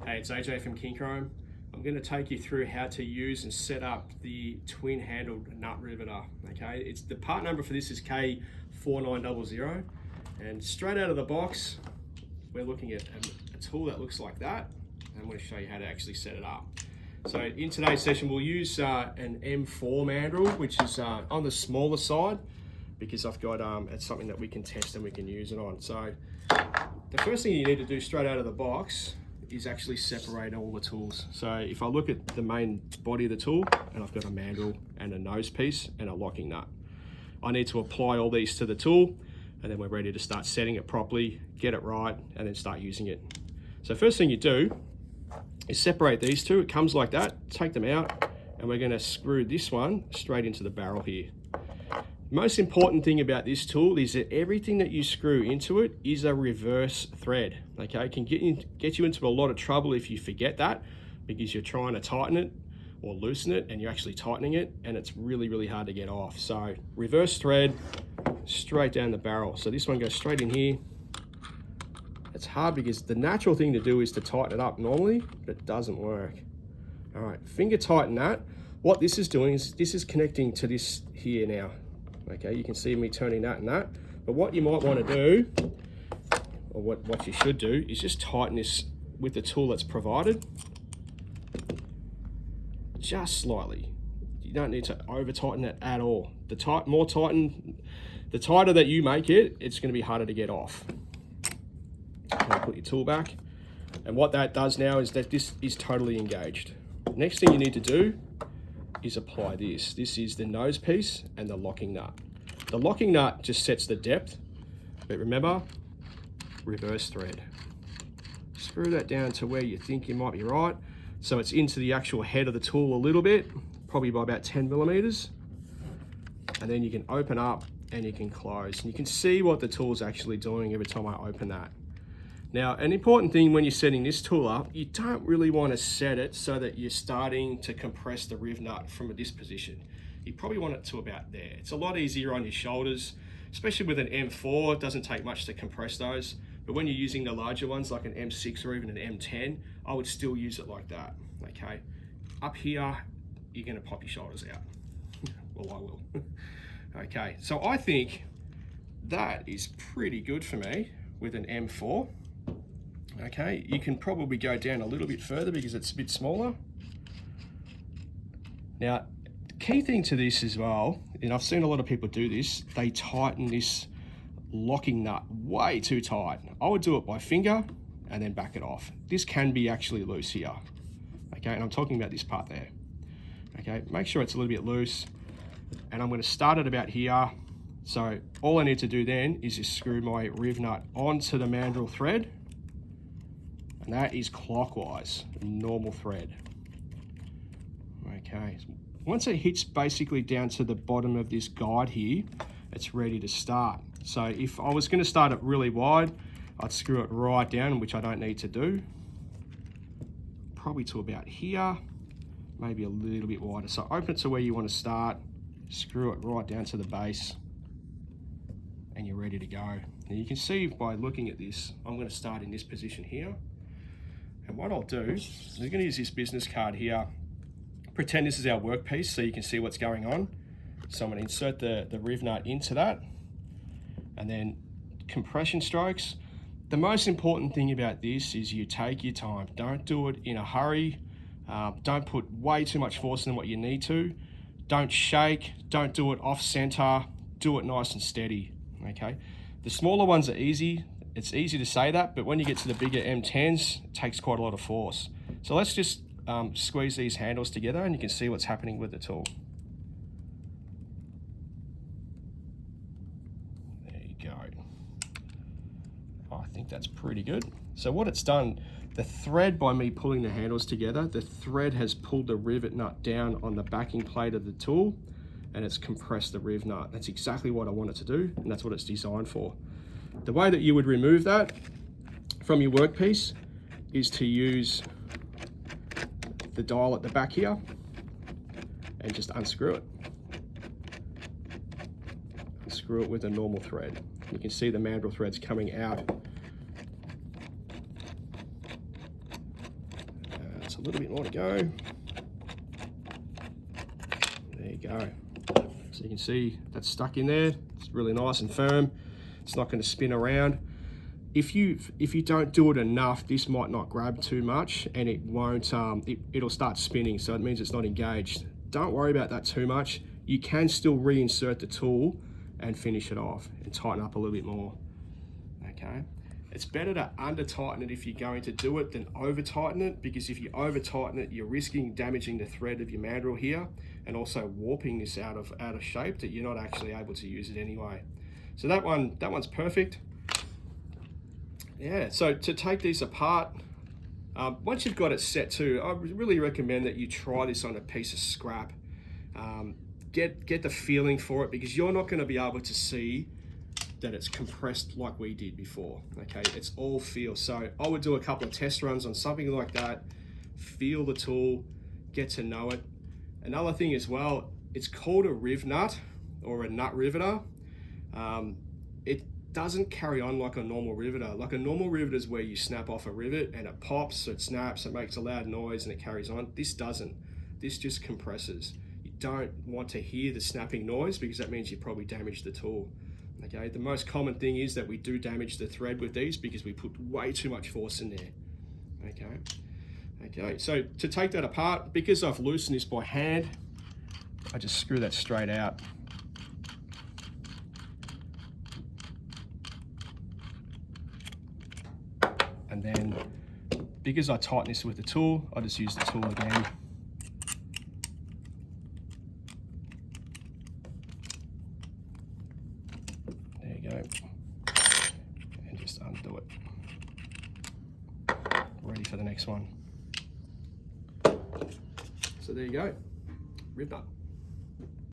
Hey, it's AJ from Kinchrome. I'm going to take you through how to use and set up the twin-handled nut riveter. Okay, it's the part number for this is K4900, and straight out of the box, we're looking at a tool that looks like that. And I'm going to show you how to actually set it up. So in today's session, we'll use an M4 mandrel, which is on the smaller side, because I've got it's something that we can test and we can use it on. So the first thing you need to do straight out of the box is actually separate all the tools. So if I look at the main body of the tool, and I've got a mandrel and a nose piece and a locking nut, I need to apply all these to the tool, and then we're ready to start setting it properly, get it right, and then start using it. So first thing you do is separate these two. It comes like that, take them out, and we're gonna screw this one straight into the barrel here. Most important thing about this tool is that everything that you screw into it is a reverse thread. Okay, it can get you into a lot of trouble if you forget that, because you're trying to tighten it or loosen it and you're actually tightening it, and it's really hard to get off. So reverse thread straight down the barrel. So this one goes straight in here. It's hard because the natural thing to do is to tighten it up normally, but it doesn't work. All right, finger tighten that. What this is doing is this is connecting to this here now. Okay, you can see me turning that and that. But what you might want to do, or what you should do, is just tighten this with the tool that's provided. Just slightly. You don't need to over tighten it at all. The tighter that you make it, it's going to be harder to get off. Now put your tool back. And what that does now is that this is totally engaged. Next thing you need to do is apply this. This is the nose piece and the locking nut. The locking nut just sets the depth, but remember, reverse thread. Screw that down to where you think you might be right. So it's into the actual head of the tool a little bit, probably by about 10 millimeters. And then you can open up and you can close. And you can see what the tool's actually doing every time I open that. Now, an important thing when you're setting this tool up, you don't really want to set it so that you're starting to compress the riv nut from this position. You probably want it to about there. It's a lot easier on your shoulders, especially with an M4. It doesn't take much to compress those. But when you're using the larger ones like an M6 or even an M10, I would still use it like that, okay? Up here, you're gonna pop your shoulders out. Well, I will. Okay, so I think that is pretty good for me with an M4. Okay, you can probably go down a little bit further because it's a bit smaller. Now, the key thing to this as well, and I've seen a lot of people do this, they tighten this locking nut way too tight. I would do it by finger and then back it off. This can be actually loose here. Okay, and I'm talking about this part there. Okay, make sure it's a little bit loose. And I'm going to start at about here. So all I need to do then is just screw my riv nut onto the mandrel thread. And that is clockwise, normal thread. Okay, once it hits basically down to the bottom of this guide here, it's ready to start. So if I was going to start it really wide, I'd screw it right down, which I don't need to do. Probably to about here, maybe a little bit wider. So open it to where you want to start, screw it right down to the base, and you're ready to go. Now you can see by looking at this, I'm going to start in this position here. And what I'll do is I'm going to use this business card here. Pretend this is our workpiece so you can see what's going on. So I'm going to insert the riv nut into that. And then compression strokes. The most important thing about this is you take your time. Don't do it in a hurry. Don't put way too much force in what you need to. Don't shake. Don't do it off center. Do it nice and steady. Okay. The smaller ones are easy. It's easy to say that, but when you get to the bigger M10s, it takes quite a lot of force. So let's just squeeze these handles together and you can see what's happening with the tool. There you go. I think that's pretty good. So what it's done, the thread, by me pulling the handles together, the thread has pulled the rivet nut down on the backing plate of the tool, and it's compressed the riv nut. That's exactly what I want it to do, and that's what it's designed for. The way that you would remove that from your workpiece is to use the dial at the back here and just unscrew it. Unscrew it with a normal thread. You can see the mandrel threads coming out. Just a little bit more to go. There you go. So you can see that's stuck in there. It's really nice and firm. It's not going to spin around. If you don't do it enough, this might not grab too much, and it won't. It'll start spinning, so it means it's not engaged. Don't worry about that too much. You can still reinsert the tool and finish it off and tighten up a little bit more. Okay. It's better to under tighten it if you're going to do it than over tighten it, because if you over tighten it, you're risking damaging the thread of your mandrel here and also warping this out of shape that you're not actually able to use it anyway. So that one's perfect. Yeah, so to take these apart, once you've got it set too, I really recommend that you try this on a piece of scrap. Get the feeling for it, because you're not going to be able to see that it's compressed like we did before. Okay, it's all feel. So I would do a couple of test runs on something like that, feel the tool, get to know it. Another thing as well, it's called a riv nut or a nut riveter. It doesn't carry on like a normal riveter. Like a normal riveter is where you snap off a rivet and it pops, it snaps, it makes a loud noise and it carries on. This doesn't. This just compresses. You don't want to hear the snapping noise because that means you probably damaged the tool. Okay, the most common thing is that we do damage the thread with these because we put way too much force in there. Okay, so to take that apart, because I've loosened this by hand, I just screw that straight out. And then, because I tighten this with the tool, I just use the tool again. There you go. And just undo it. Ready for the next one. So there you go, riv nut.